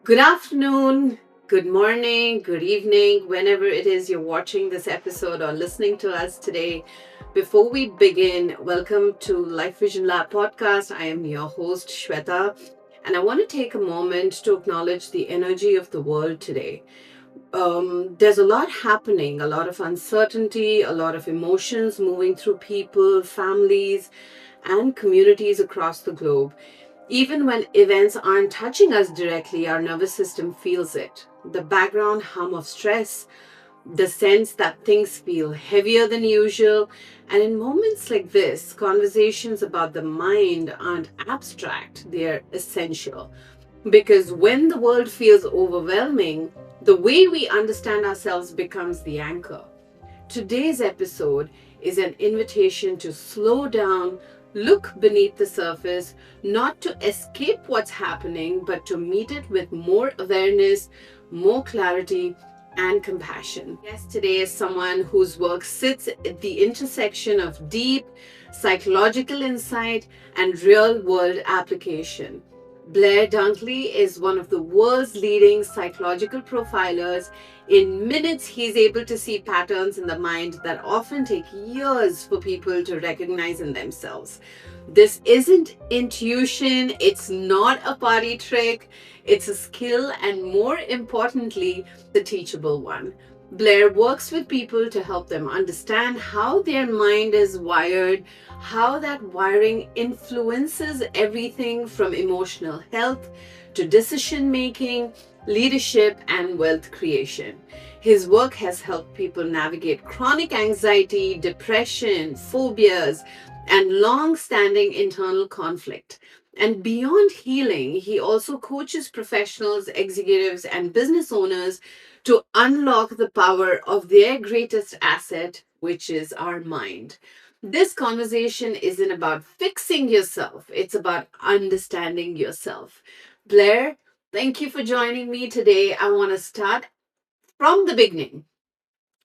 Good afternoon, good morning, good evening, whenever it is you're watching this episode or listening to us today. Before we begin, welcome to LifeVision Lab Podcast. I am your host, Shwetha, and I want to take a moment to acknowledge the energy of the world today. There's a lot happening, a lot of uncertainty, a lot of emotions moving through people, families, and communities across the globe. Even when events aren't touching us directly, our nervous system feels it. The background hum of stress, the sense that things feel heavier than usual. And in moments like this, conversations about the mind aren't abstract, they're essential. Because when the world feels overwhelming, the way we understand ourselves becomes the anchor. Today's episode is an invitation to slow down, look beneath the surface, not to escape what's happening, but to meet it with more awareness, more clarity, and compassion. Yes, today is someone whose work sits at the intersection of deep psychological insight and real world application. Blair Dunkley is one of the world's leading psychological profilers. In minutes, he's able to see patterns in the mind that often take years for people to recognize in themselves. This isn't intuition, it's not a party trick, it's a skill, and more importantly, the teachable one. Blair works with people to help them understand how their mind is wired, how that wiring influences everything from emotional health to decision making, leadership, and wealth creation. His work has helped people navigate chronic anxiety, depression, phobias, and long standing internal conflict. And beyond healing, he also coaches professionals, executives, and business owners to unlock the power of their greatest asset, which is our mind. This conversation isn't about fixing yourself, it's about understanding yourself. Blair, thank you for joining me today. I want to start from the beginning.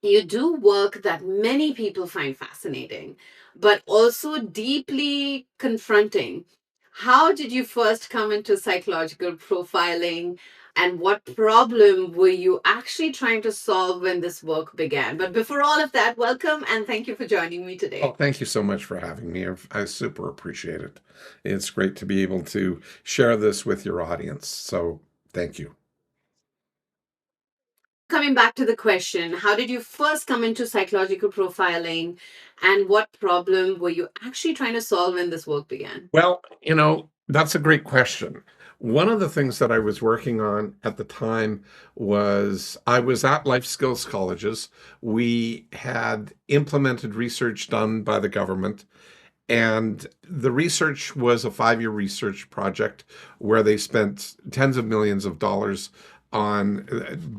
You do work that many people find fascinating, but also deeply confronting. How did you first come into psychological profiling, and what problem were you actually trying to solve when this work began? But before all of that, welcome and thank you for joining me Oh, today. thank you so much for having me. I super appreciate it. It's great to be able to share this with your audience. So thank you. Coming back to the question, how did you first come into psychological profiling, and what problem were you actually trying to solve when this work began? Well, that's a great question. One of the things that I was working on at the time was I was at life skills colleges. We had implemented research done by the government, and the research was a 5-year research project where they spent tens of millions of dollars on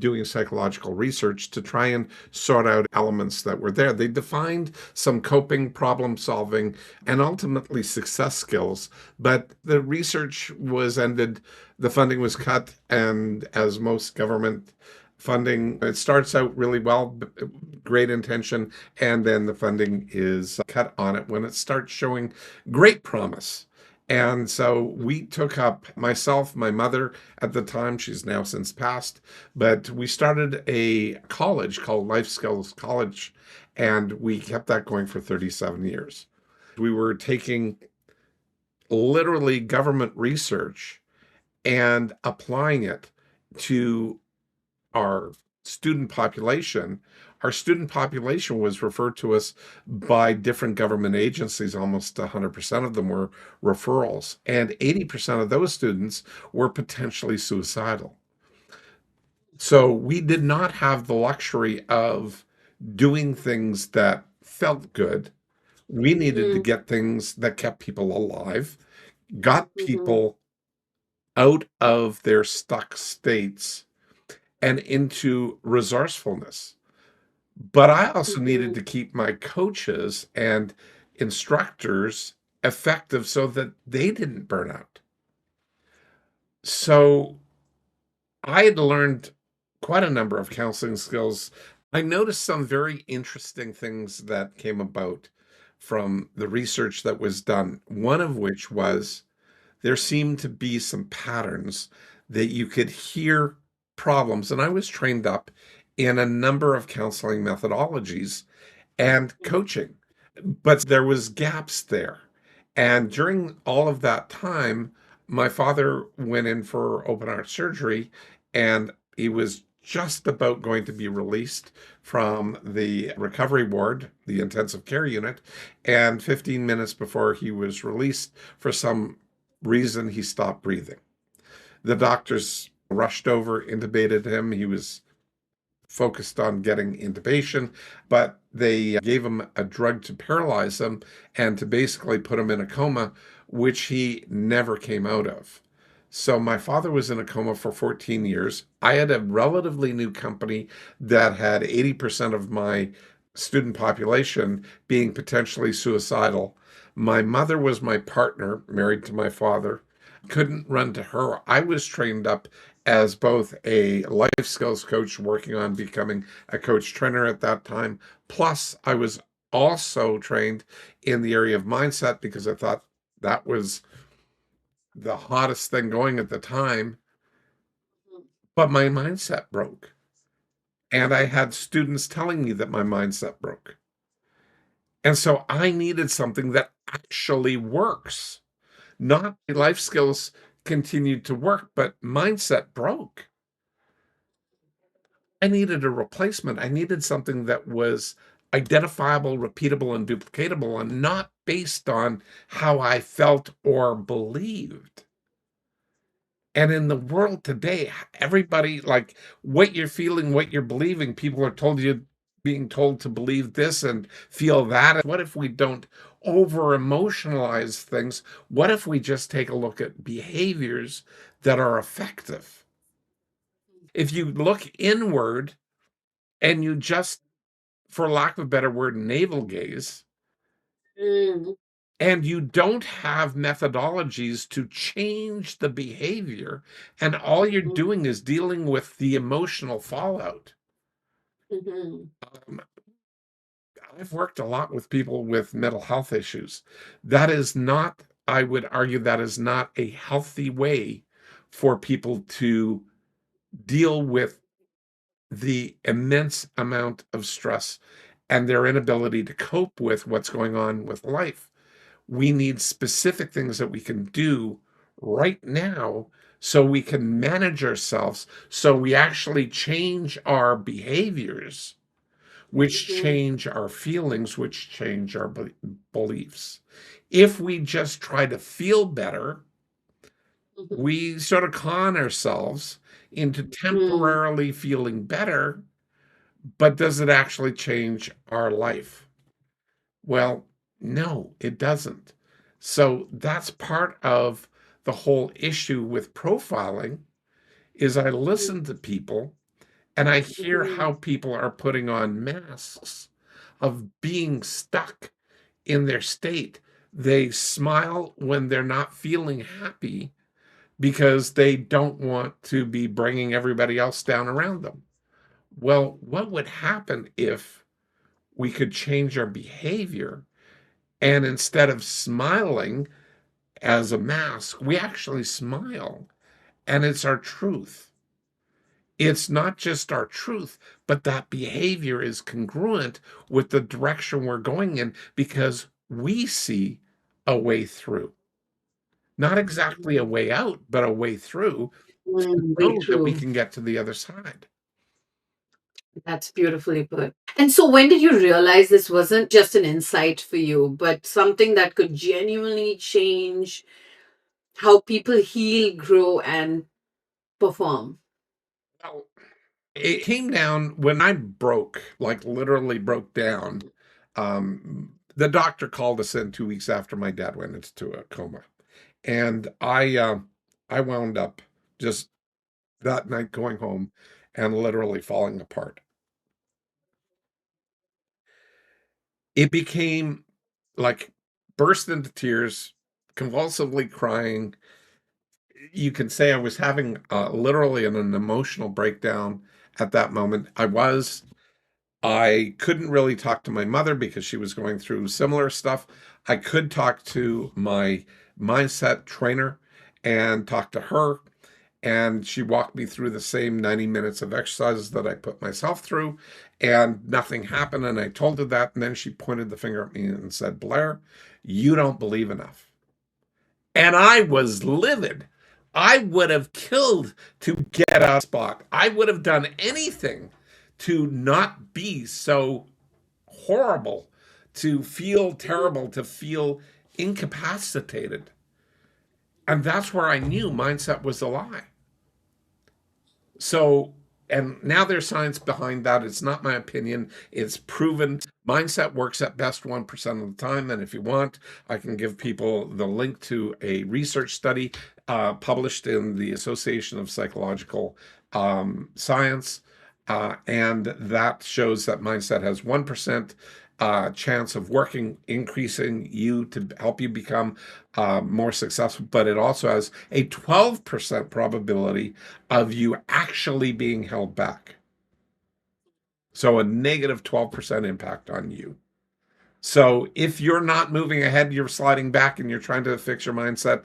doing psychological research to try and sort out elements that were there. They defined some coping, problem solving, and ultimately success skills, but the research was ended, the funding was cut, and as most government funding, it starts out really well, great intention, and then the funding is cut on it when it starts showing great promise. And so we took up, myself, my mother at the time, she's now since passed, but we started a college called Life Skills College, and we kept that going for 37 years. We were taking literally government research and applying it to our student population. Our student population was referred to us by different government agencies. Almost 100% of them were referrals, and 80% of those students were potentially suicidal. So we did not have the luxury of doing things that felt good. We needed to Mm-hmm. get things that kept people alive, got Mm-hmm. people out of their stuck states and into resourcefulness. But I also needed Mm-hmm. to keep my coaches and instructors effective so that they didn't burn out. So I had learned quite a number of counseling skills. I noticed some very interesting things that came about from the research that was done, one of which was there seemed to be some patterns that you could hear problems. And I was trained up in a number of counseling methodologies and coaching, but there was gaps there. And during all of that time, my father went in for open heart surgery, and he was just about going to be released from the recovery ward, the intensive care unit. And 15 minutes before he was released, for some reason, he stopped breathing. The doctors rushed over, intubated him. He was focused on getting intubation, but they gave him a drug to paralyze him and to basically put him in a coma, which he never came out of. So my father was in a coma for 14 years. I had a relatively new company that had 80% of my student population being potentially suicidal. My mother was my partner, married to my father. Couldn't run to her. I was trained up as both a life skills coach working on becoming a coach trainer at that time. Plus, I was also trained in the area of mindset because I thought that was the hottest thing going at the time. But my mindset broke. And I had students telling me that my mindset broke. And so I needed something that actually works. Not life skills continued to work, but mindset broke. I needed a replacement. I needed something that was identifiable, repeatable, and duplicatable, and not based on how I felt or believed. And in the world today, everybody, like, what you're feeling, what you're believing, people are being told to believe this and feel that. What if we don't over emotionalize things? What if we just take a look at behaviors that are effective? If you look inward and you just, for lack of a better word, navel gaze, Mm, and you don't have methodologies to change the behavior, and all you're mm, doing is dealing with the emotional fallout. mhm, Um, I've worked a lot with people with mental health issues. That is not, I would argue, that is not a healthy way for people to deal with the immense amount of stress and their inability to cope with what's going on with life. We need specific things that we can do right now so we can manage ourselves, so we actually change our behaviors, which mhm, change our feelings, which change our beliefs. If we just try to feel better, mhm, we sort of con ourselves into mm, temporarily feeling better, but does it actually change our life? Well, no, it doesn't. So that's part of the whole issue with profiling is I mhm, listen to people and I hear mhm, how people are putting on masks of being stuck in their state. They smile when they're not feeling happy because they don't want to be bringing everybody else down around them. Well, what would happen if we could change our behavior and instead of smiling as a mask, we actually smile and it's our truth. It's not just our truth, but that behavior is congruent with the direction we're going in because we see a way through. Not exactly a way out, but a way through to way know that we true. can get to the other side. That's beautifully put. And so, when did you realize this wasn't just an insight for you, but something that could genuinely change how people heal, grow, and perform? Well, it came down when I broke, like literally broke down. The doctor called us in 2 weeks after my dad went into a coma. And I wound up just that night going home and literally falling apart. It became like burst into tears, convulsively crying. You can say I was having literally an emotional breakdown at that moment. I couldn't really talk to my mother because she was going through similar stuff. I could talk to my mindset trainer, and talked to her. And she walked me through the same 90 minutes of exercises that I put myself through, and nothing happened. And I told her that. And then she pointed the finger at me and said, Blair, you don't believe enough. And I was livid. I would have killed to get out of spot. I would have done anything to not be so horrible, to feel terrible, to feel incapacitated. And that's where I knew mindset was a lie. So, and now there's science behind that. It's not my opinion. It's proven. Mindset works at best 1% of the time. And if you want, I can give people the link to a research study published in the Association of Psychological Science. And that shows that mindset has 1% chance of working, increasing you to help you become more successful, but it also has a 12% probability of you actually being held back. So a negative 12% impact on you. So if you're not moving ahead, you're sliding back and you're trying to fix your mindset,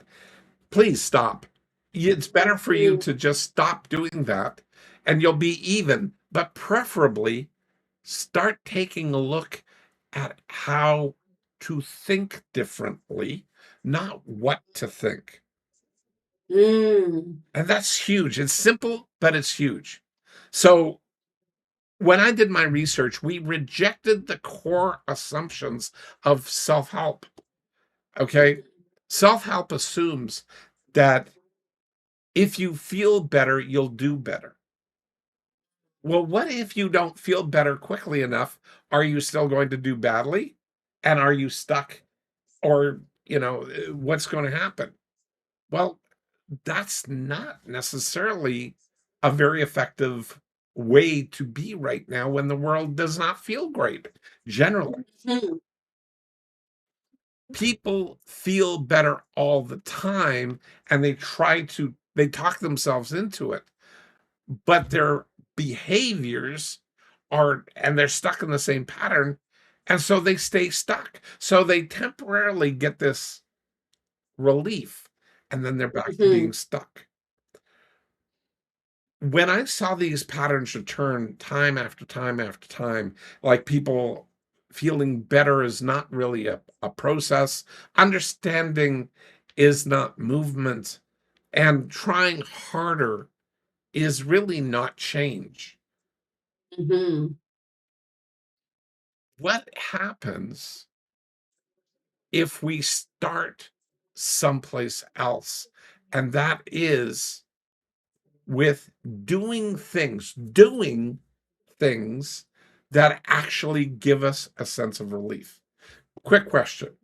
please stop. It's better for you to just stop doing that and you'll be even, but preferably start taking a look at how to think differently, not what to think. Mm. And that's huge. It's simple, but it's huge. So when I did my research, we rejected the core assumptions of self-help. Okay. Self-help assumes that if you feel better, you'll do better. Well, what if you don't feel better quickly enough? Are you still going to do badly? And are you stuck? Or, what's going to happen? Well, that's not necessarily a very effective way to be right now when the world does not feel great. Generally, Mhm. people feel better all the time and they talk themselves into it, but their behaviors and they're stuck in the same pattern. And so they stay stuck. So they temporarily get this relief and then they're back to being Mhm. stuck. When I saw these patterns return time after time after time, like people feeling better is not really a process, understanding is not movement, and trying harder is really not change. Mhm. What happens if we start someplace else? And that is with doing things that actually give us a sense of relief. Quick question.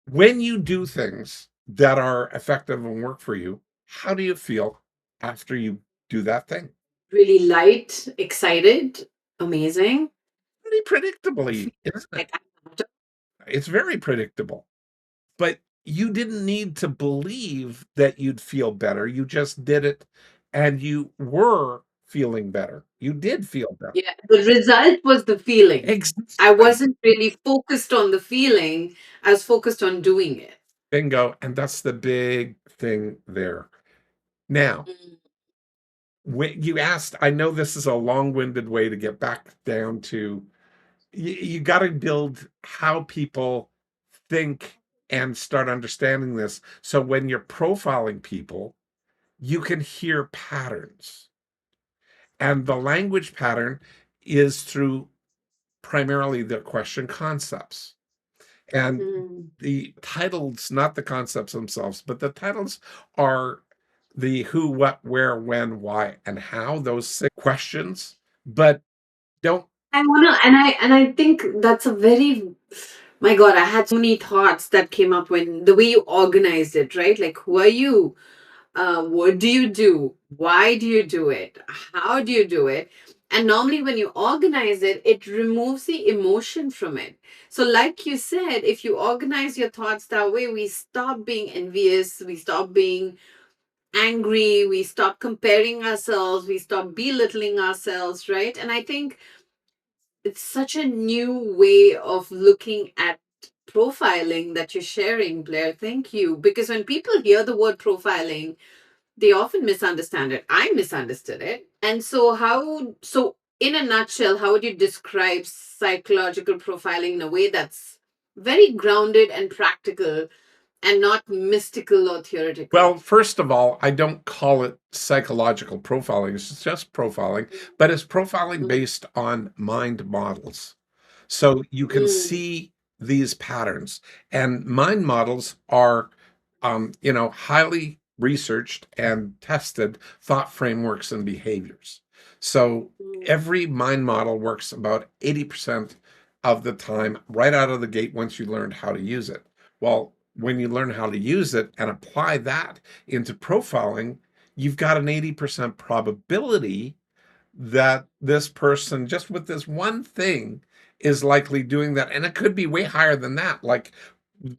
When you do things that are effective and work for you, how do you feel after you do that thing? Really light, excited, amazing. Pretty predictably, isn't it? Like, I- It's very predictable. But you didn't need to believe that you'd feel better. You just did it and you were feeling better. You did feel better. yeah, the result was the feeling. I Exactly. wasn't really focused on the feeling. I was focused on doing it. Bingo. And that's the big thing there. Now, Mm. when you asked, I know this is a long-winded way to get back down to you got to build how people think and start understanding this. So when you're profiling people, you can hear patterns. And the language pattern is through primarily the question concepts. And Mm. the titles, not the concepts themselves, but the titles are the who, what, where, when, why, and how, those 6 questions. But don't I wanna, and I think that's a very, my God, I had so many thoughts that came up when the way you organized it, right? Like, who are you? What do you do? Why do you do it? How do you do it? And normally, when you organize it, it removes the emotion from it. So, like you said, if you organize your thoughts that way, we stop being envious, we stop being angry, we stop comparing ourselves, we stop belittling ourselves, right? And I think it's such a new way of looking at profiling that you're sharing, Blair. Thank you. Because when people hear the word profiling, they often misunderstand it. I misunderstood it. And so, in a nutshell, how would you describe psychological profiling in a way that's very grounded and practical and not mystical or theoretical? Well, first of all, I don't call it psychological profiling. It's just profiling, but it's profiling Mm, based on mind models. So you can mm, see these patterns, and mind models are, highly researched and tested thought frameworks and behaviors. So mm, every mind model works about 80% of the time right out of the gate once you learned how to use it. Well, when you learn how to use it and apply that into profiling, you've got an 80% probability that this person, just with this one thing, is likely doing that. And it could be way higher than that. Like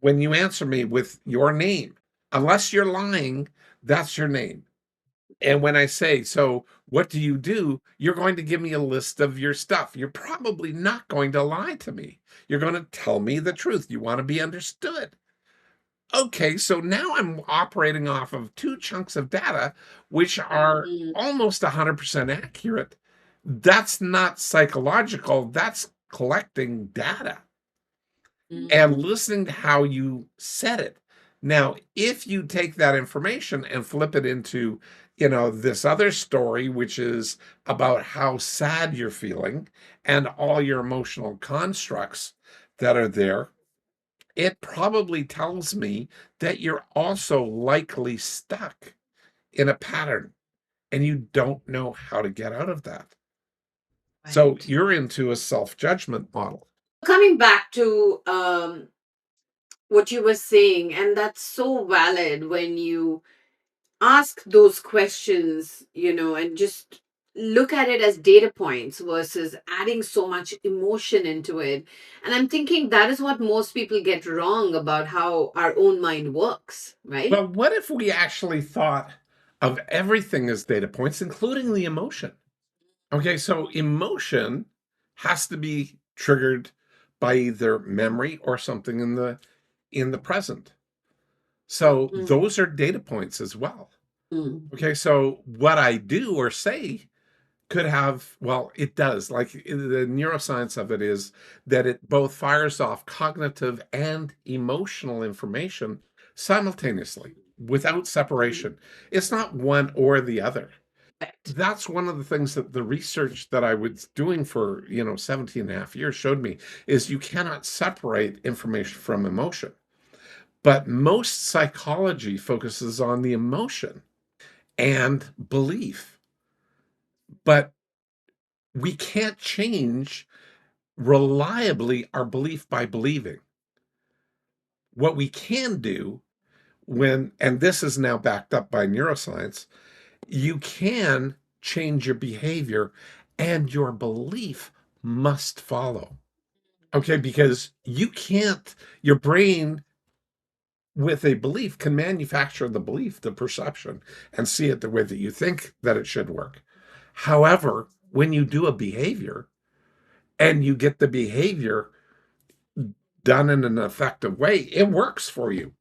when you answer me with your name, unless you're lying, that's your name. And when I say, so what do you do? You're going to give me a list of your stuff. You're probably not going to lie to me. You're going to tell me the truth. You want to be understood. Okay, so now I'm operating off of two chunks of data, which are mm, almost 100% accurate. That's not psychological, that's collecting data and mm, listening to how you said it. Now, if you take that information and flip it into, this other story, which is about how sad you're feeling and all your emotional constructs that are there, it probably tells me that you're also likely stuck in a pattern and you don't know how to get out of that. So right. you're into a self-judgment model. Coming back to what you were saying, and that's so valid when you ask those questions, and just look at it as data points versus adding so much emotion into it. And I'm thinking that is what most people get wrong about how our own mind works, right? Well, what if we actually thought of everything as data points, including the emotion? Okay, so emotion has to be triggered by either memory or something in the present. So Mm, those are data points as well. mm, Okay, so what I do or say could have, well, it does. Like the neuroscience of it is that it both fires off cognitive and emotional information simultaneously without mm, separation. It's not one or the other. right. That's one of the things that the research that I was doing for, 17 and a half years showed me is you cannot separate information from emotion. But most psychology focuses on the emotion and belief. But we can't change reliably our belief by believing. What we can do and this is now backed up by neuroscience, you can change your behavior and your belief must follow. Okay, because your brain with a belief can manufacture the belief, the perception, and see it the way that you think that it should work. However, when you do a behavior and you get the behavior done in an effective way, it works for you.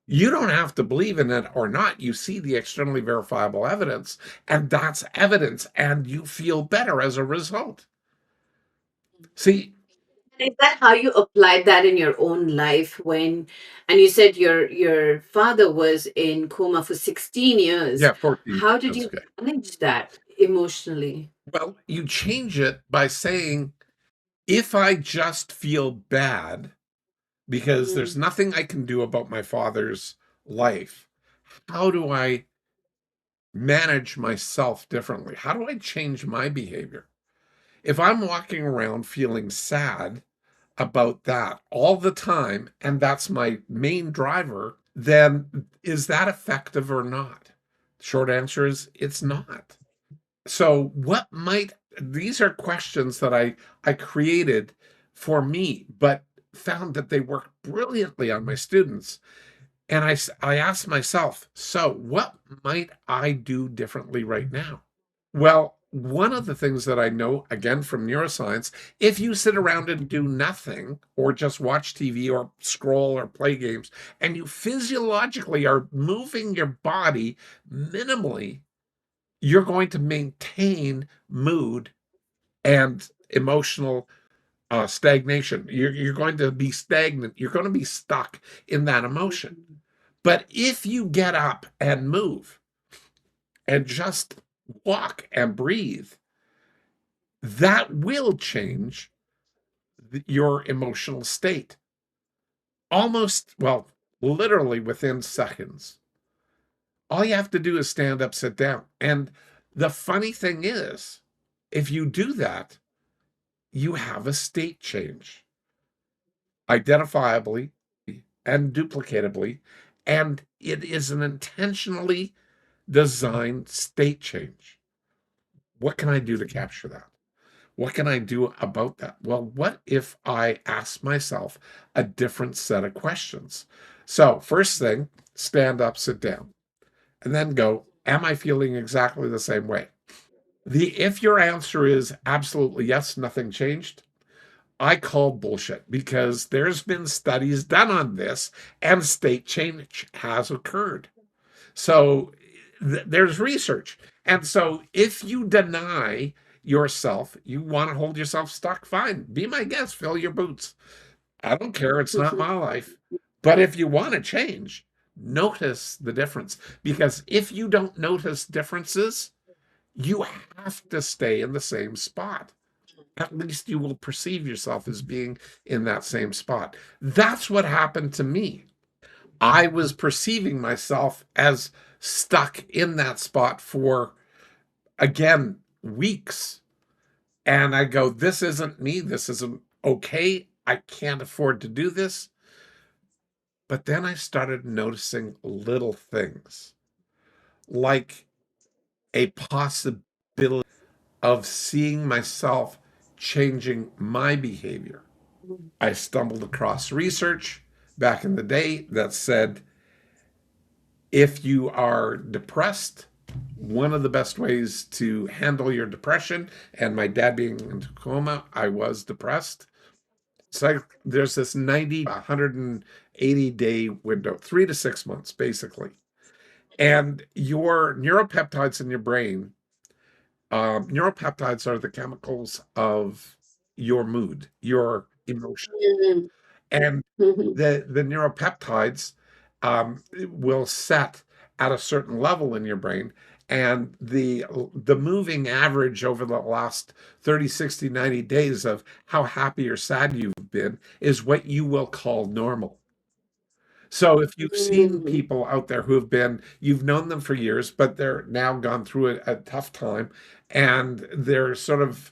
You don't have to believe in it or not. You see the externally verifiable evidence, and that's evidence, and you feel better as a result. See, Is that how you applied that in your own life and you said your father was in coma for 16 years? yeah, 14, How did that's you okay. manage that emotionally? Well, you change it by saying, if I just feel bad because there's Mm, nothing I can do about my father's life, how do I manage myself differently? How do I change my behavior? If I'm walking around feeling sad about that all the time, and that's my main driver, then is that effective or not? Short answer is it's not. So these are questions that I created for me, but found that they work brilliantly on my students. And I asked myself, so what might I do differently right now? Well, one of the things that I know, again, from neuroscience, if you sit around and do nothing or just watch TV or scroll or play games, and you physiologically are moving your body minimally, you're going to maintain mood and emotional stagnation. You're going to be stagnant. You're going to be stuck in that emotion. But if you get up and move and just walk and breathe, that will change your emotional state almost, well, literally within seconds. All you have to do is stand up, sit down. And the funny thing is, if you do that, you have a state change identifiably and duplicatably. And it is an intentionally designed state change. What can I do to capture that? What can I do about that? Well, what if I ask myself a different set of questions? So, first thing, stand up, sit down, and then go, am I feeling exactly the same way? If your answer is absolutely yes, nothing changed, I call bullshit, because there's been studies done on this and state change has occurred. So there's research. And so if you deny yourself, you want to hold yourself stuck, fine. Be my guest, fill your boots. I don't care. It's not my life. But if you want to change, notice the difference. Because if you don't notice differences, you have to stay in the same spot. At least you will perceive yourself as being in that same spot. That's what happened to me. I was perceiving myself as stuck in that spot for, again, weeks. And I go, this isn't me. This isn't okay. I can't afford to do this. But then I started noticing little things like a possibility of seeing myself changing my behavior. I stumbled across research back in the day that said if you are depressed, one of the best ways to handle your depression, and my dad being in Tacoma, I was depressed. So there's this 90, 180-day window, 3 to 6 months, basically. And your neuropeptides in your brain, neuropeptides are the chemicals of your mood, your emotion. And the neuropeptides will set at a certain level in your brain, and the moving average over the last 30, 60, 90 days of how happy or sad you've been is what you will call normal. So if you've seen people out there who have been, you've known them for years, but they're now gone through a tough time, and they're sort of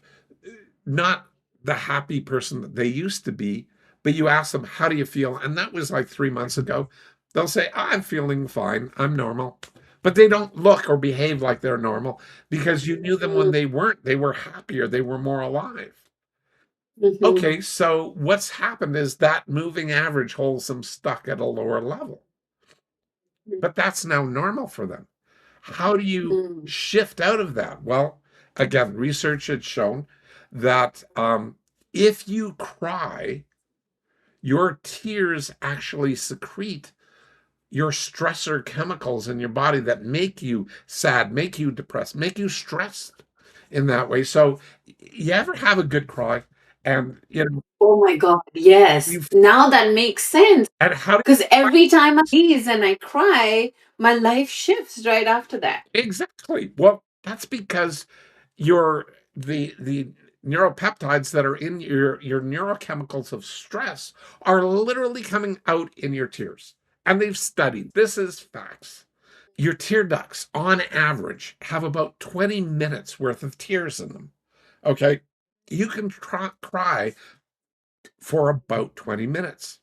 not the happy person that they used to be, but you ask them, how do you feel? And that was like 3 months ago. They'll say, I'm feeling fine. I'm normal. But they don't look or behave like they're normal because you knew them when they weren't. They were happier. They were more alive. Okay, so what's happened is that moving average holds them stuck at a lower level. But that's now normal for them. How do you shift out of that? Well, again, research had shown that if you cry, your tears actually secrete your stressor chemicals in your body that make you sad, make you depressed, make you stressed in that way. So you ever have a good cry and Oh my God, yes. you Now that makes sense. and how do Because every time I sneeze and I cry, my life shifts right after that. exactly? Well, that's because your the neuropeptides that are in your neurochemicals of stress are literally coming out in your tears. And they've studied, this is facts. Your tear ducts, on average, have about 20 minutes worth of tears in them. Okay. You can cry for about 20 minutes,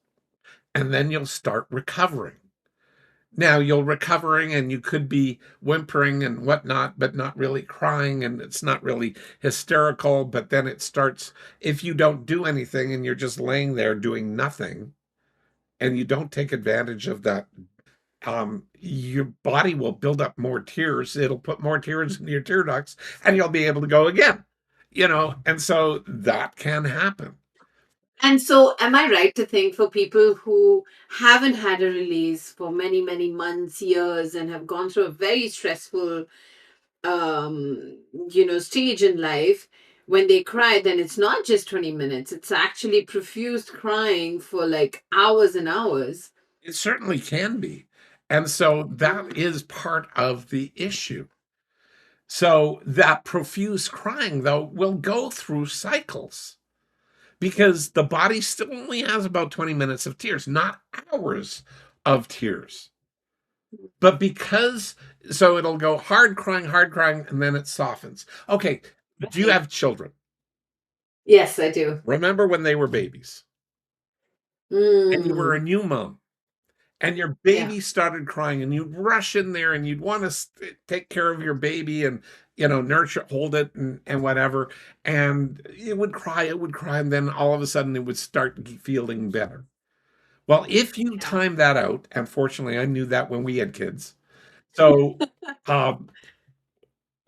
and then you'll start recovering. Now you'll recovering and you could be whimpering and whatnot, but not really crying, and it's not really hysterical. But then it starts, if you don't do anything and you're just laying there doing nothing, and you don't take advantage of that your body will build up more tears. It'll put more tears in your tear ducts, and you'll be able to go again. And so that can happen. And so, am I right to think for people who haven't had a release for many, many months, years, and have gone through a very stressful, stage in life, when they cry, then it's not just 20 minutes, it's actually profuse crying for like hours and hours. It certainly can be. And so that Mm. is part of the issue. So that profuse crying, though, will go through cycles because the body still only has about 20 minutes of tears, not hours of tears. But so it'll go hard crying, and then it softens. Okay, do you Okay. have children? Yes, I do. Remember when they were babies and you were a Mm. new mom and your Yeah. baby started crying and you'd rush in there and you'd want to take care of your baby and nurture, hold it, and whatever, and it would cry, and then all of a sudden it would start feeling better. Well, if you Yeah. time that out, and fortunately I knew that when we had kids, so um,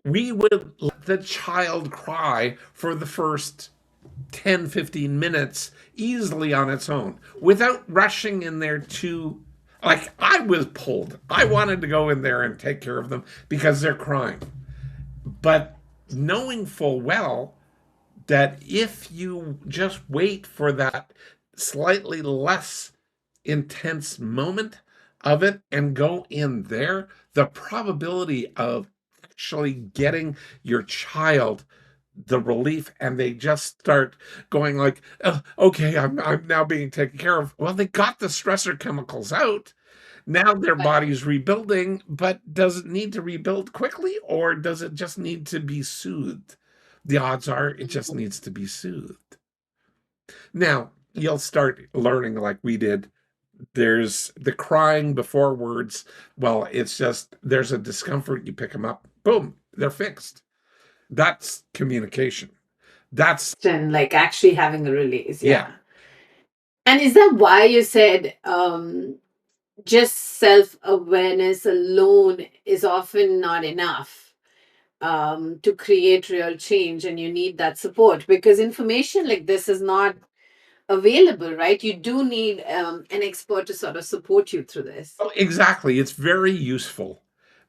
we would let the child cry for the first 10, 15 minutes easily on its own without rushing in there to, like, I was pulled. I wanted to go in there and take care of them because they're crying. But knowing full well that if you just wait for that slightly less intense moment of it and go in there, the probability of actually getting your child the relief, and they just start going like, "Oh, okay, I'm now being taken care of." Well, they got the stressor chemicals out. Now their Right. body's rebuilding, but does it need to rebuild quickly, or does it just need to be soothed? The odds are it just Mhm. needs to be soothed. Now, you'll start learning like we did. There's the crying before words. Well, it's just there's a discomfort, you pick them up, boom, they're fixed. That's communication. That's, And like actually having a release. yeah. Yeah. And is that why you said just self awareness alone is often not enough to create real change, and you need that support because information like this is not available, right? You do need an expert to sort of support you through this. Oh, exactly. It's very useful.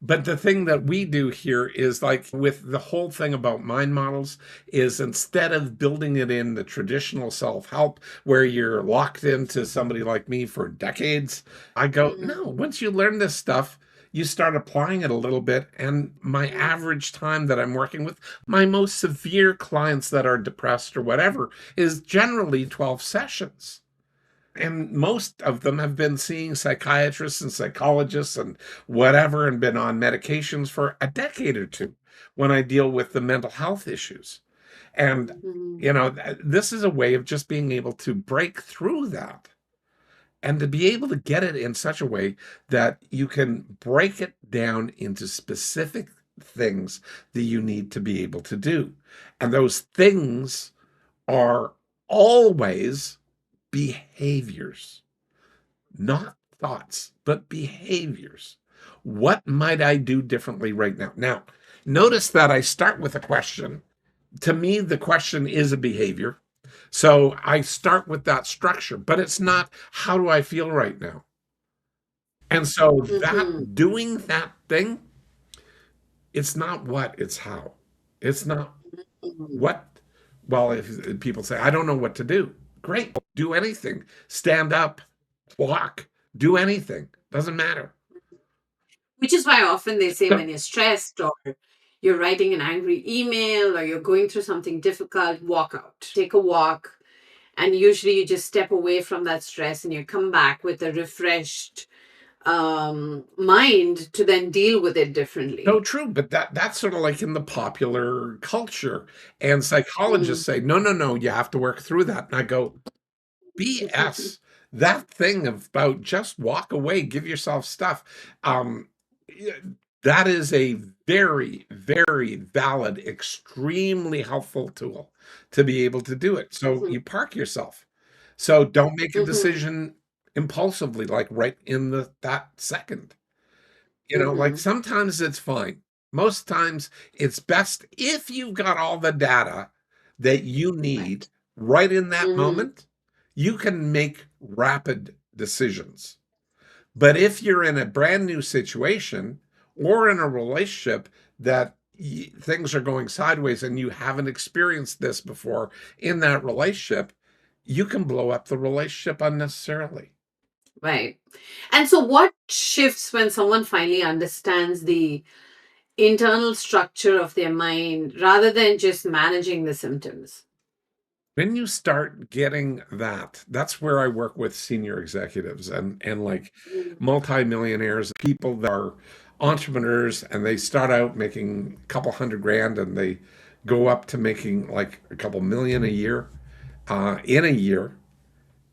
But the thing that we do here is like with the whole thing about mind models is instead of building it in the traditional self-help where you're locked into somebody like me for decades, I go, no, Mhm. once you learn this stuff, you start applying it a little bit. And my average time that I'm working with my most severe clients that are depressed or whatever is generally 12 sessions. And most of them have been seeing psychiatrists and psychologists and whatever and been on medications for a decade or two when I deal with the mental health issues. And, Mhm. this is a way of just being able to break through that and to be able to get it in such a way that you can break it down into specific things that you need to be able to do. And those things are always behaviors, not thoughts, but behaviors. What might I do differently right now? Now, notice that I start with a question. To me, the question is a behavior. So I start with that structure, but it's not how do I feel right now? And so Mhm. that doing that thing, it's not what, it's how. It's not Mhm. what. Well, if people say, I don't know what to do, great, do anything. Stand up, walk, do anything. Doesn't matter. Which is why often they say So, when you're stressed or you're writing an angry email or you're going through something difficult, walk out, take a walk. And usually you just step away from that stress and you come back with a refreshed mind to then deal with it so differently. true, but that's sort of like in the popular culture. And Mm. psychologists say, no, no, no, you have to work through that. And I go, BS. That thing about just walk away, give yourself stuff. Um, yeah, that is a very, very valid, extremely helpful tool to be able to do it. So Mhm. you park yourself. So don't make a Mhm. decision impulsively, like right in that second. Like Mm-hmm. sometimes it's fine. Most times it's best if you've got all the data that you need Right. right in that Mm-hmm. moment, you can make rapid decisions. But if you're in a brand new situation or in a relationship that things are going sideways and you haven't experienced this before in that relationship, you can blow up the relationship unnecessarily. Right. And so, what shifts when someone finally understands the internal structure of their mind rather than just managing the symptoms? When you start getting that's where I work with senior executives and like Mm. multimillionaires, people that are entrepreneurs and they start out making a couple hundred grand and they go up to making like a couple million a year in a year.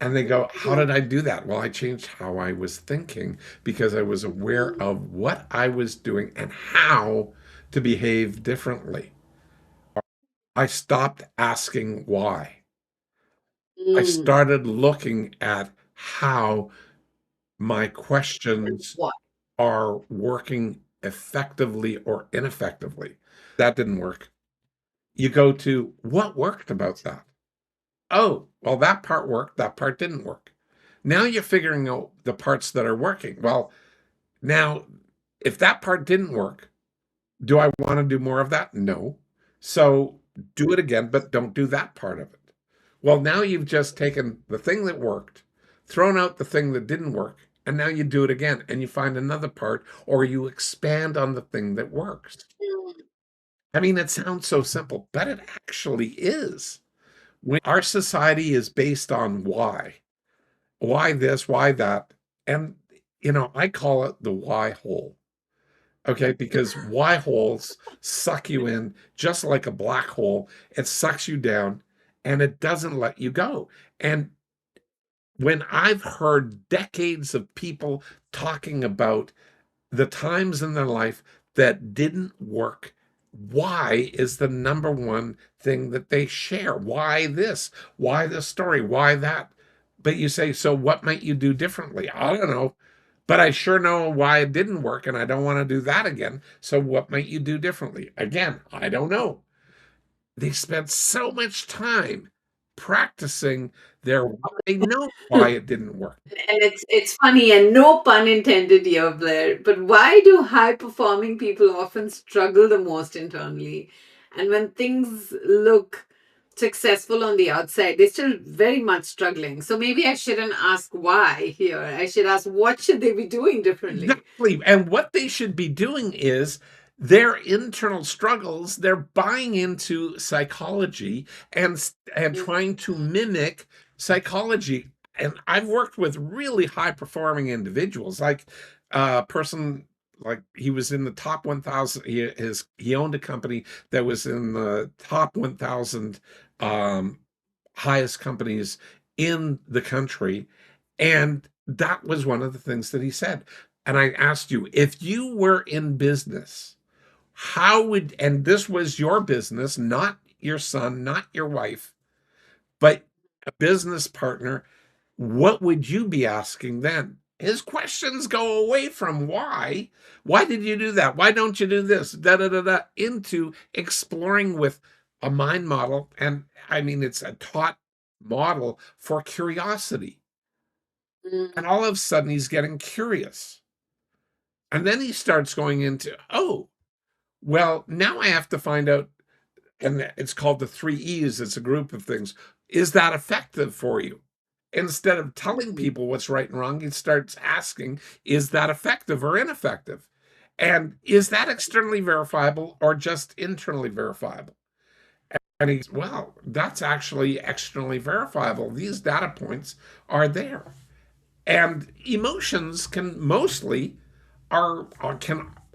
And they go, how Mhm. did I do that? Well, I changed how I was thinking because I was aware of what I was doing and how to behave differently. I stopped asking why. I Mm. started looking at how my And questions what? are working effectively or ineffectively. That didn't work. You go to what worked about that? Oh, well, that part worked, that part didn't work. Now you're figuring out the parts that are working. Well, now, if that part didn't work, do I want to do more of that? No. So do it again, but don't do that part of it. Well, now you've just taken the thing that worked, thrown out the thing that didn't work, and now you do it again and you find another part or you expand on the thing that works. Mm. I mean, it sounds so simple, but it actually is. Our society is based on why this, why that. And, I call it the why hole. Okay, because why holes suck you in just like a black hole. It sucks you down and it doesn't let you go. And when I've heard decades of people talking about the times in their life that didn't work, why is the number one thing that they share? Why this? Why this story? Why that? But you say, so what might you do differently? I don't know. But I sure know why it didn't work and I don't want to do that again. So what might you do differently? Again, I don't know. They spent so much time practicing they know why it didn't work. And it's funny, and no pun intended here, Blair. But why do high performing people often struggle the most internally? And when things look successful on the outside, they're still very much struggling. So maybe I shouldn't ask why here. I should ask what should they be doing differently? Exactly. And what they should be doing is their internal struggles, they're buying into psychology and Mm. trying to mimic psychology. And I've worked with really high performing individuals, like a person like he was in the top 1,000. He owned a company that was in the top 1,000 um, highest companies in the country. And that was one of the things that he said. And I asked you, if you were in business, and this was your business, not your son, not your wife, but a business partner, what would you be asking then? His questions go away from why. Why did you do that? Why don't you do this? Da da da da. Into exploring with a mind model. And I mean, it's a taught model for curiosity. And Mm. all of a sudden, he's getting curious. And then he starts going into, oh, well, now I have to find out. And it's called the three E's. It's a group of things. Is that effective for you? Instead of telling Mhm. people what's right and wrong, he starts asking, is that effective or ineffective? And is that externally verifiable or just internally verifiable? And he's, well, that's actually externally verifiable. These data points are there. And emotions can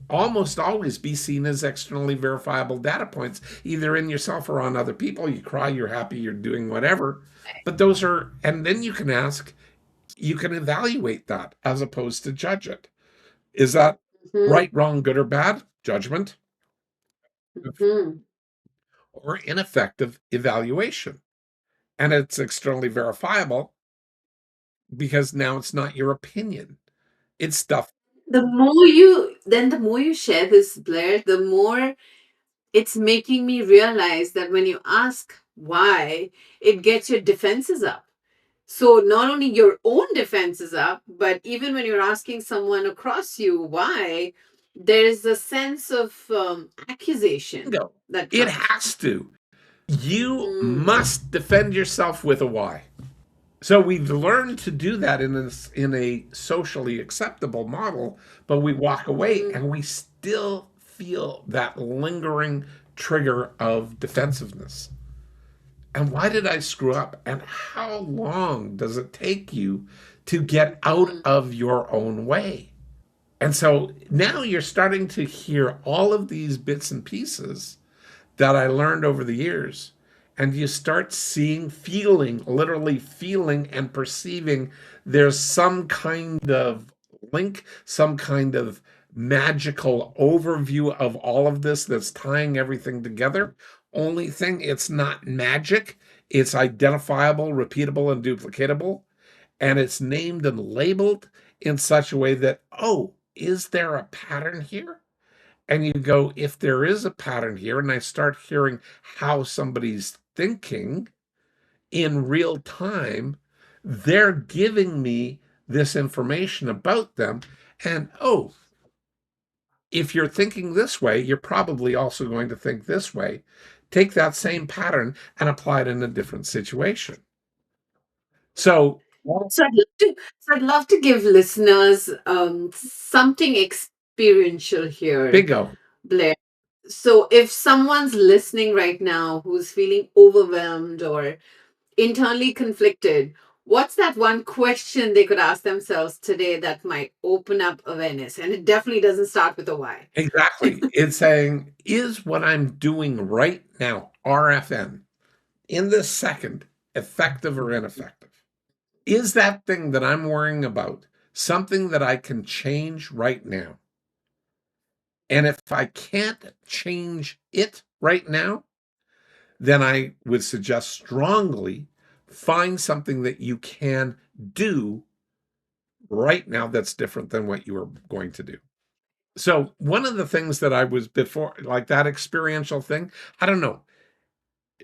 almost always be seen as externally verifiable data points, either in yourself or on other people. You cry, you're happy, you're doing whatever. But and then you can evaluate that as opposed to judge it. Is that Mhm. right, wrong, good, or bad? Judgment Mhm. or ineffective evaluation. And it's externally verifiable. because now it's not your opinion. It's stuff. The more you share this, Blair, the more it's making me realize that when you ask why, it gets your defenses up. So not only your own defense is up, but even when you're asking someone across you why, there's a sense of accusation Bingo. that It comes. has to. You Mm, must defend yourself with a why. So we've learned to do that in a socially acceptable model, but we walk away mm, and we still feel that lingering trigger of defensiveness. And why did I screw up? And how long does it take you to get out mm, of your own way? And so now you're starting to hear all of these bits and pieces that I learned over the years. And you start seeing, feeling, literally feeling and perceiving there's some kind of link, some kind of magical overview of all of this that's tying everything together. Only thing, it's not magic, it's identifiable, repeatable, and duplicatable. And it's named and labeled in such a way that, oh, is there a pattern here? And you go, if there is a pattern here, and I start hearing how somebody's thinking in real time, they're giving me this information about them. And oh, if you're thinking this way, you're probably also going to think this way. Take that same pattern and apply it in a different situation. So, well, So I'd love to give listeners something experiential here, bingo. Blair. So if someone's listening right now who's feeling overwhelmed or internally conflicted, what's that one question they could ask themselves today that might open up awareness? And it definitely doesn't start with a why. Exactly. It's saying, is what I'm doing right now, RFN, in this second, effective or ineffective? Is that thing that I'm worrying about something that I can change right now? And if I can't change it right now, then I would suggest strongly find something that you can do right now that's different than what you were going to do. So, one of the things that I was before, like that experiential thing, I don't know.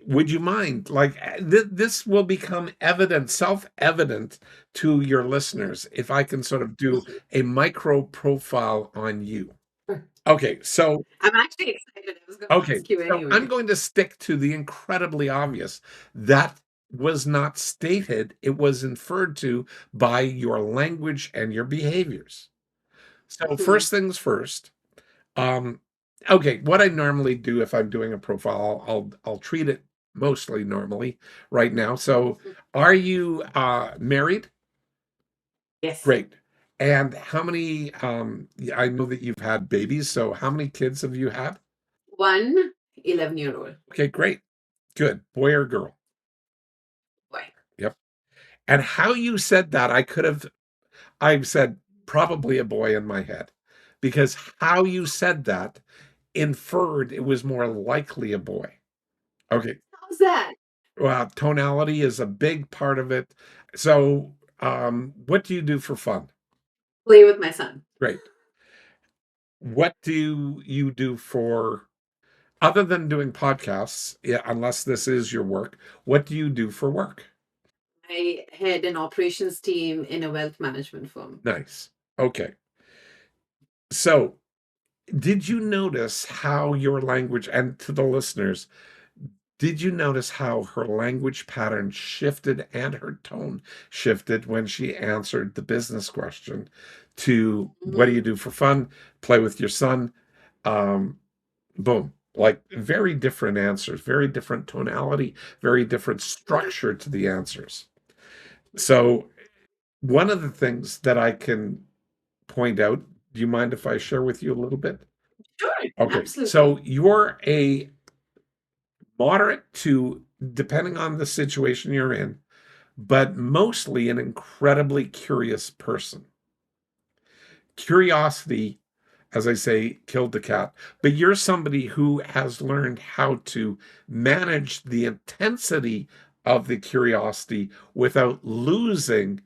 Would you mind? Like this will become evident, self-evident to your listeners if I can sort of do a micro profile on you. Okay, so I'm actually excited. I was going to okay, ask you so I'm anyway. going to stick to the incredibly obvious. That was not stated, it was inferred to by your language and your behaviors. So Hmm. first things first, Um, okay, what I normally do if I'm doing a profile, I'll treat it mostly normally right now. So, are you married? Yes. Great. And how many yeah, I know that you've had babies, so how many kids have you had? One 11-year-old Okay, great. Good. Boy or girl? boy. Yep. And how you said that, I've said probably a boy in my head because how you said that inferred it was more likely a boy. Okay. How's that? Well, tonality is a big part of it. So, what do you do for fun? Play with my son. Great. What do you do for, other than doing podcasts, yeah, unless this is your work, what do you do for work? I head an operations team in a wealth management firm. Nice. Okay. So, did you notice how your language, and to the listeners, did you notice how her language pattern shifted and her tone shifted when she answered the business question to what do you Mm, do for fun? Play with your son. Um, boom. Like very different answers, very different tonality, very different mm. structure to the answers. So, one of the things that I can point out, do you mind if I share with you a little bit? Sure, Okay. absolutely. So, you're a moderate to, depending on the situation you're in, but mostly an incredibly curious person. Curiosity, as I say, killed the cat, but you're somebody who has learned how to manage the intensity of the curiosity without losing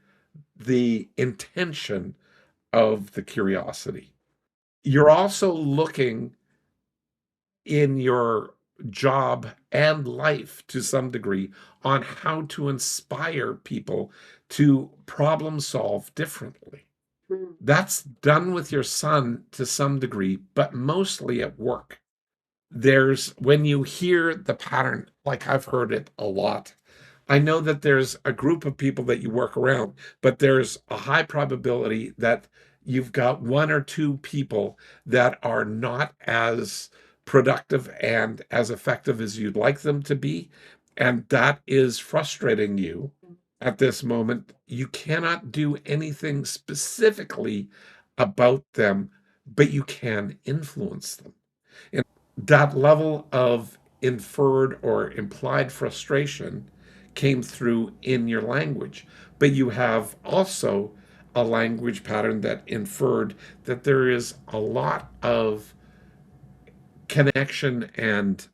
the intention of the curiosity. You're also looking in your job and life to some degree on how to inspire people to problem solve differently. Mm. That's done with your son to some degree, but mostly at work. There's when you hear the pattern, like I've heard it a lot. I know that there's a group of people that you work around, but there's a high probability that you've got one or two people that are not as productive and as effective as you'd like them to be. And that is frustrating you at this moment. You cannot do anything specifically about them, but you can influence them. That level of inferred or implied frustration came through in your language. But you have also a language pattern that inferred that there is a lot of connection and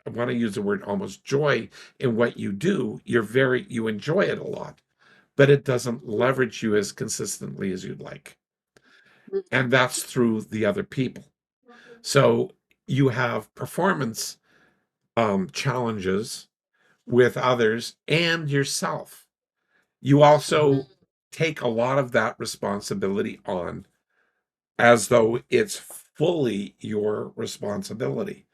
I want to use the word almost joy in what you do. You enjoy it a lot, but it doesn't leverage you as consistently as you'd like. And that's through the other people. So you have performance challenges with others and yourself. You also take a lot of that responsibility on as though it's fully your responsibility.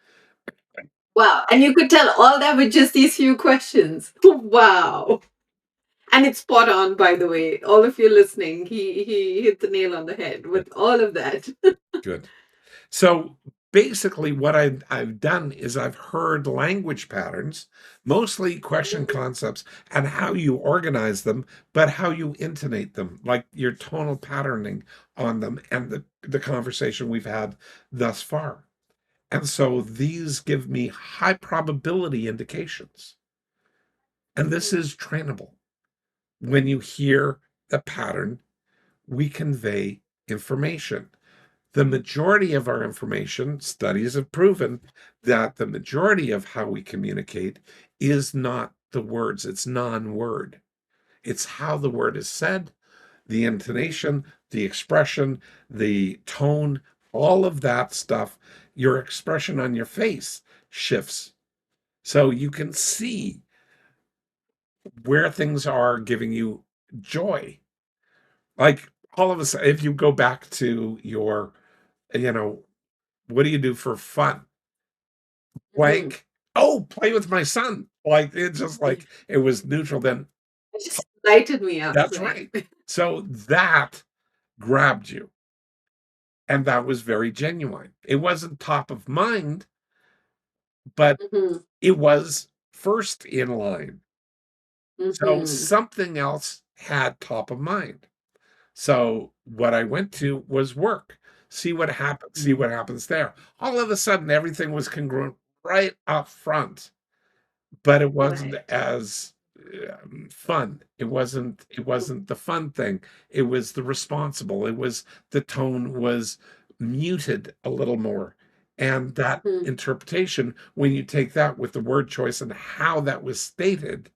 Wow. And you could tell all that with just these few questions. Wow. And it's spot on, by the way. All of you listening, he hit the nail on the head with all of that. Good. So basically, what I've done is I've heard language patterns, mostly question concepts, and how you organize them, but how you intonate them, like your tonal patterning on them, and the conversation we've had thus far. And so these give me high probability indications. And this is trainable. When you hear the pattern, we convey information. The majority of our information, studies have proven that the majority of how we communicate is not the words, it's non-word. It's how the word is said, the intonation, the expression, the tone, all of that stuff. Your expression on your face shifts. So you can see where things are giving you joy. Like all of a sudden, if you go back to your, you know, what do you do for fun? Like, oh, play with my son. Like it's just like it was neutral. Then It just lighted me up, that's right? right. So that grabbed you. And that was very genuine. It wasn't top of mind, but Mm-hmm. it was first in line. So Mm-hmm. something else had top of mind. So what I went to was work. See what happens, see what happens there. All of a sudden, everything was congruent right up front, but it wasn't Right. as fun. It wasn't the fun thing. It was the responsible. It was the tone was muted a little more. And that Mm-hmm. interpretation, when you take that with the word choice and how that was stated,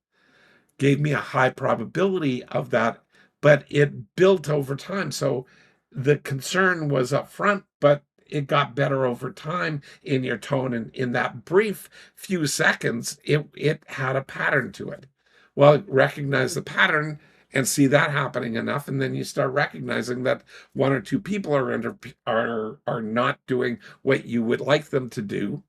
gave me a high probability of that, but it built over time. So the concern was up front, but it got better over time in your tone. And in that brief few seconds, it had a pattern to it. Well, recognize the pattern and see that happening enough, and then you start recognizing that one or two people are not doing what you would like them to do,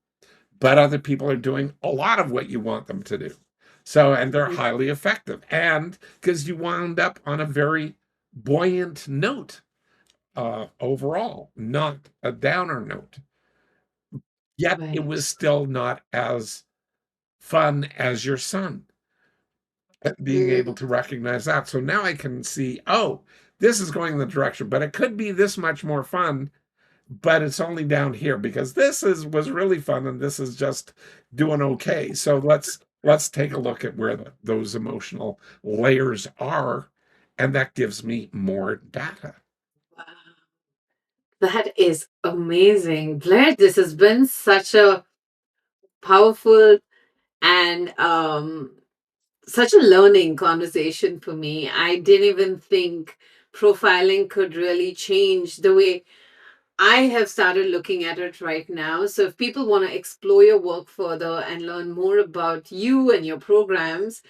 but other people are doing a lot of what you want them to do. So, and they're highly effective. And because you wound up on a very buoyant note overall, not a downer note. Yet it Right. was still not as fun as your son being able Mm. to recognize that. So now I can see, oh, this is going in the direction, but it could be this much more fun, but it's only down here because this is was really fun and this is just doing okay. So let's take a look at where those emotional layers are, and that gives me more data. Wow. That is amazing. Blair, this has been such a powerful and such a learning conversation for me. I didn't even think profiling could really change the way I have started looking at it right now. So, if people want to explore your work further and learn more about you and your programs,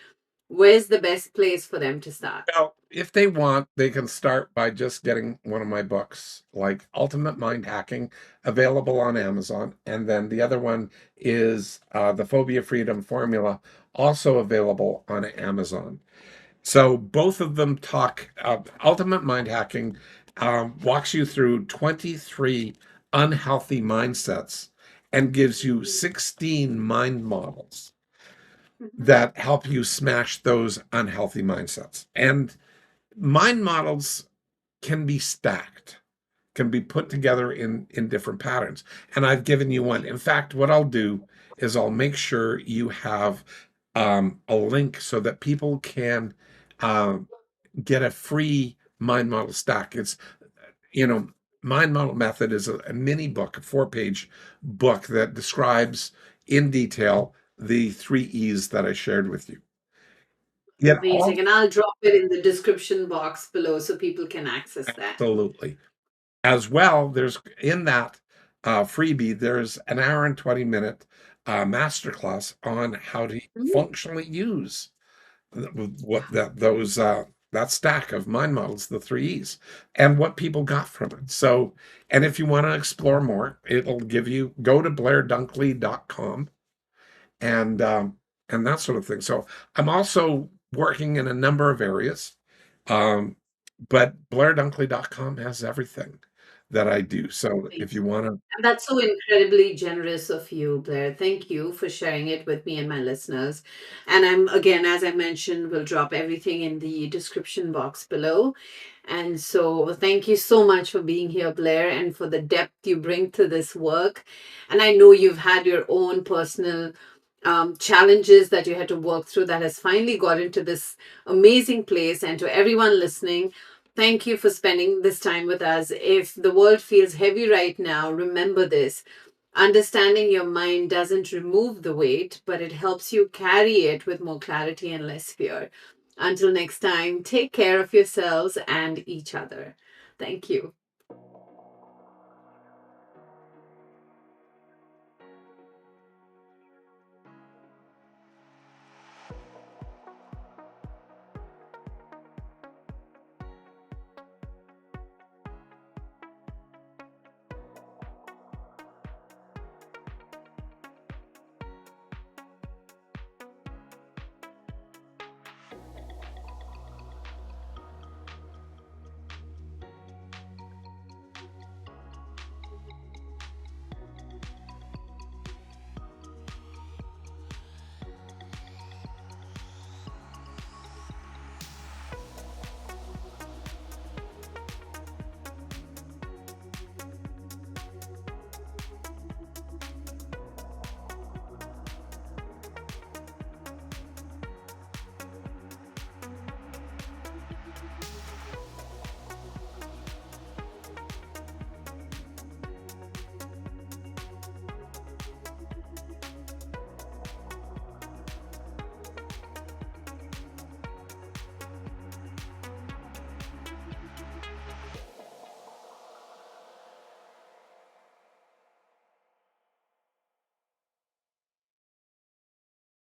where's the best place for them to start? Well, if they want, they can start by just getting one of my books, like Ultimate Mind Hacking, available on Amazon. And then the other one is The Phobia Freedom Formula, also available on Amazon. So both of them talk, Ultimate Mind Hacking walks you through 23 unhealthy mindsets and gives you 16 mind models Mhm. that help you smash those unhealthy mindsets. And mind models can be stacked, can be put together in different patterns. And I've given you one. In fact, what I'll do is I'll make sure you have a link so that people can um, get a free mind model stack. It's, you know, mind model method is a mini book, a 4-page book that describes in detail the 3 E's that I shared with you. Yet Amazing. all And I'll drop it in the description box below so people can access that. absolutely. As well, there's in that freebie, there's an hour and 20-minute masterclass on how to Mm. functionally use what that stack of mind models, the 3 E's, and what people got from it. So, and if you want to explore more, it'll give you go to blairdunkley.com and and that sort of thing. So I'm also working in a number of areas. But blairdunkley.com has everything that I do. So if you Amazing. want to, And that's so incredibly generous of you, Blair. Thank you for sharing it with me and my listeners. And I'm, again, as I mentioned, will drop everything in the description box below. And so, thank you so much for being here, Blair, and for the depth you bring to this work. And I know you've had your own personal challenges that you had to work through that has finally got into this amazing place. And to everyone listening, thank you for spending this time with us. If the world feels heavy right now, remember this: understanding your mind doesn't remove the weight, but it helps you carry it with more clarity and less fear. Until next time, take care of yourselves and each other. Thank you.